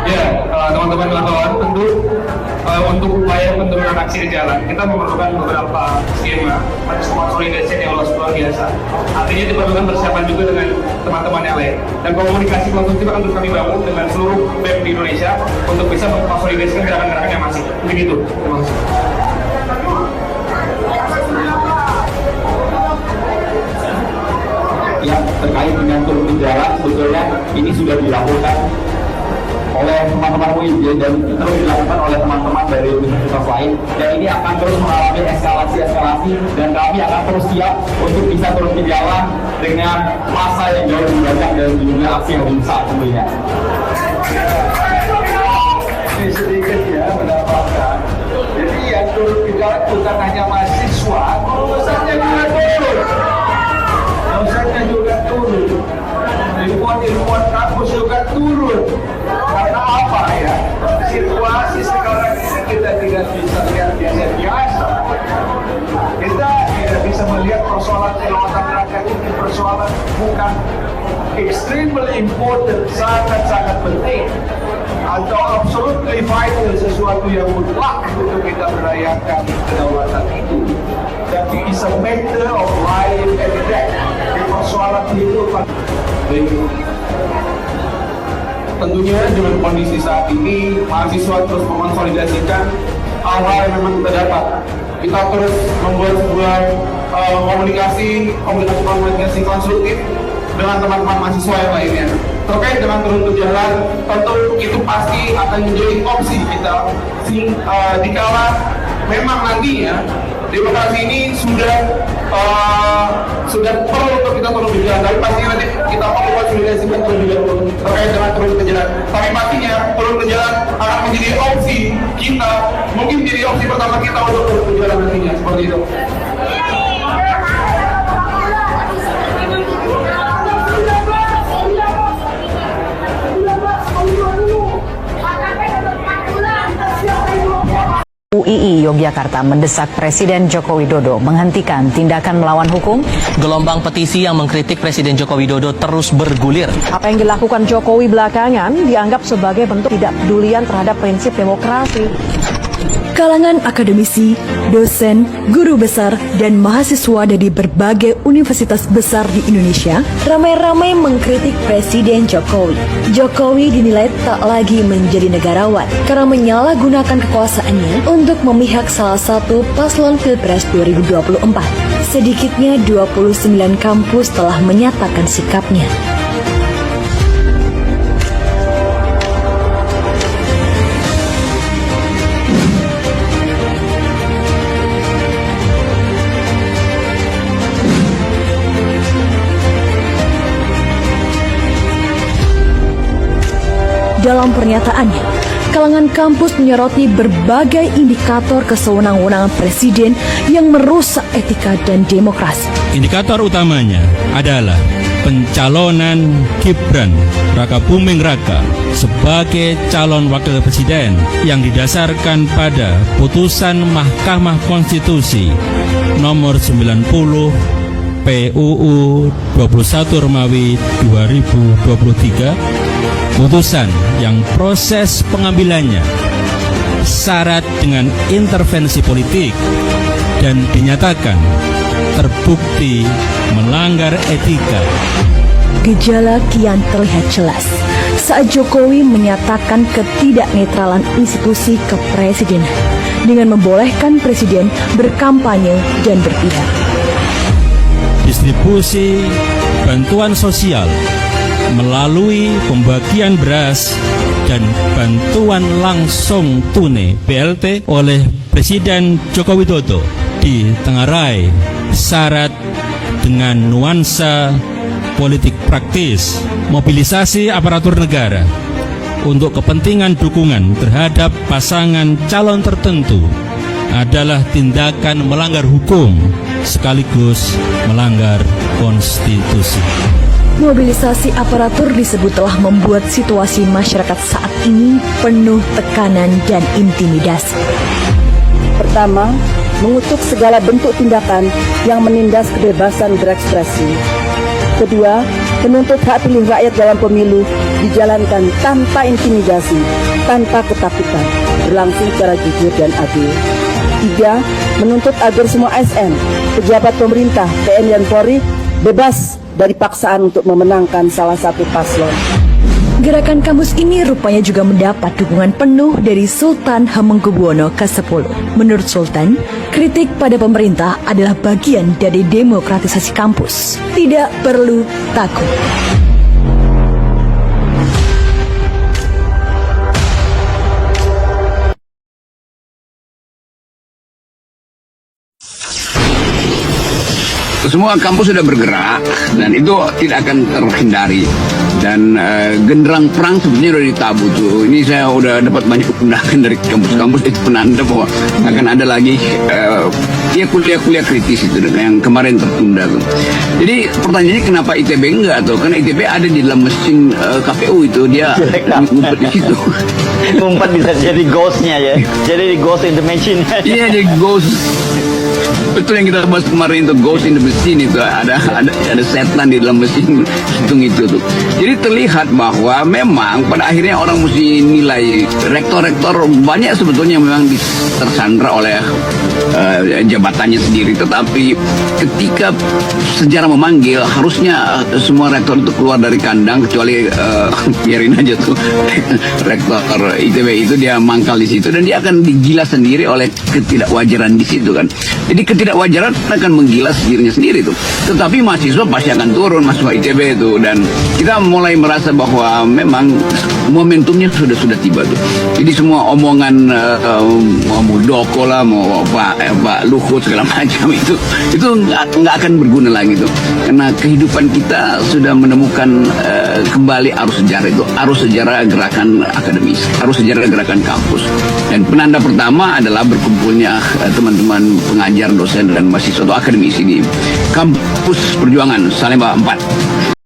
Ya, teman-teman kawan tentu untuk upaya penurunan aksi di jalan kita memerlukan beberapa skema konsolidasi yang luar biasa. Artinya diperlukan persiapan juga dengan teman-teman yang lain, dan komunikasi konstruktif akan terus kami bangun dengan seluruh BEM di Indonesia untuk bisa mengkonsolidasikan gerakan-gerakan yang masih begitu. Terima kasih. Ya, terkait dengan turun ke jalan sebetulnya ini sudah dilakukan oleh teman-teman UIJ dan terus dilakukan oleh teman-teman dari universitas lain, dan ini akan terus mengalami eskalasi dan kami akan terus siap untuk bisa turun ke jalan dengan massa yang jauh lebih banyak dan jumlah aksi yang lebih besar tentunya. Ini sedikit ya mendapatkan. Jadi yang turun ke jalan bukan hanya mahasiswa, dosennya juga turun. Dosennya juga turun. Ilmuwan kampus juga turun. Karena apa ya? Situasi sekarang ini kita tidak bisa lihat biasa-biasa. Kita tidak bisa melihat persoalan kedaulatan rakyat ini persoalan bukan extremely important, sangat-sangat penting atau absolutely vital, sesuatu yang mutlak untuk kita merayakan kedaulatan itu. Tapi it's a matter of life and death. Di persoalan kehidupan. Tentunya dengan kondisi saat ini mahasiswa terus mengonsolidasikan hal-hal yang memang kita dapat. Kita terus membuat sebuah komunikasi konstruktif dengan teman-teman mahasiswa yang lainnya. Terkait dengan turun ke jalan, tentu itu pasti akan menjadi opsi kita. Dikala memang nantinya demokrasi ini sudah perlu untuk kita turun ke jalan, tapi pasti nanti kita perlu konsolidasikan terlebih dahulu terkait dengan turun ke jalan. Tapi pastinya turun ke jalan akan menjadi opsi kita, mungkin menjadi opsi pertama kita untuk turun ke jalan nantinya, seperti itu. UII Yogyakarta mendesak Presiden Joko Widodo menghentikan tindakan melawan hukum. Gelombang petisi yang mengkritik Presiden Joko Widodo terus bergulir. Apa yang dilakukan Jokowi belakangan dianggap sebagai bentuk tidak pedulian terhadap prinsip demokrasi. Kalangan akademisi, dosen, guru besar, dan mahasiswa dari berbagai universitas besar di Indonesia ramai-ramai mengkritik Presiden Jokowi. Jokowi dinilai tak lagi menjadi negarawan karena menyalahgunakan kekuasaannya untuk memihak salah satu paslon Pilpres 2024. Sedikitnya 29 kampus telah menyatakan sikapnya. Dalam pernyataannya, kalangan kampus menyoroti berbagai indikator kesewenang-wenangan presiden yang merusak etika dan demokrasi. Indikator utamanya adalah pencalonan Gibran Rakabuming Raka sebagai calon wakil presiden yang didasarkan pada putusan Mahkamah Konstitusi nomor 90 PUU 21 Romawi 2023, putusan yang proses pengambilannya syarat dengan intervensi politik dan dinyatakan terbukti melanggar etika. Gejala kian terlihat jelas saat Jokowi menyatakan ketidaknetralan institusi kepresidenan dengan membolehkan presiden berkampanye dan berpihak. Distribusi bantuan sosial melalui pembagian beras dan bantuan langsung tunai BLT oleh Presiden Joko Widodo ditengarai syarat dengan nuansa politik praktis, mobilisasi aparatur negara untuk kepentingan dukungan terhadap pasangan calon tertentu adalah tindakan melanggar hukum sekaligus melanggar konstitusi. Mobilisasi aparatur disebut telah membuat situasi masyarakat saat ini penuh tekanan dan intimidasi. Pertama, mengutuk segala bentuk tindakan yang menindas kebebasan berekspresi. Kedua, menuntut hak pilih rakyat dalam pemilu dijalankan tanpa intimidasi, tanpa ketakutan, berlangsung secara jujur dan adil. 3. Menuntut agar semua ASN, pejabat pemerintah, TNI dan Polri bebas dari paksaan untuk memenangkan salah satu paslon. Gerakan kampus ini rupanya juga mendapat dukungan penuh dari Sultan Hamengkubuwono ke-10. Menurut Sultan, kritik pada pemerintah adalah bagian dari demokratisasi kampus. Tidak perlu takut. Semua kampus sudah bergerak dan itu tidak akan terhindari. Dan genderang perang sebenarnya sudah ditabuh tuh. Ini saya udah dapat banyak undangan dari kampus-kampus, itu penanda bahwa akan ada lagi kuliah-kuliah kritis itu yang kemarin tertunda tuh. Jadi pertanyaannya kenapa ITB enggak tuh? Karena ITB ada di dalam mesin KPU itu, dia ngumpet di situ. Ngumpet bisa jadi ghostnya ya. Jadi ghost in the machine. Iya, jadi ghost. Betul yang kita bahas kemarin itu, ghost in the machine itu, ada setan di dalam mesin hitung itu tuh. Jadi terlihat bahwa memang pada akhirnya orang mesti nilai rektor-rektor banyak sebetulnya memang tersandra oleh jabatannya sendiri, tetapi ketika sejarah memanggil harusnya semua rektor itu keluar dari kandang, kecuali biarin aja tuh rektor ITB itu dia mangkal di situ dan dia akan digilas sendiri oleh ketidakwajaran di situ kan. Jadi ketidakwajaran akan menggilas dirinya sendiri tuh. Tetapi mahasiswa pasti akan turun mahasiswa ITB itu, dan kita mulai merasa bahwa memang momentumnya sudah tiba tuh. Jadi semua omongan mau Muldoko lah, mau Pak Luhut segala macam itu nggak akan berguna lagi tuh. Karena kehidupan kita sudah menemukan kembali arus sejarah itu, arus sejarah gerakan akademis, arus sejarah gerakan kampus. Dan penanda pertama adalah berkumpulnya teman-teman pengajar, dosen dan mahasiswa atau akademisi di kampus perjuangan Salemba 4.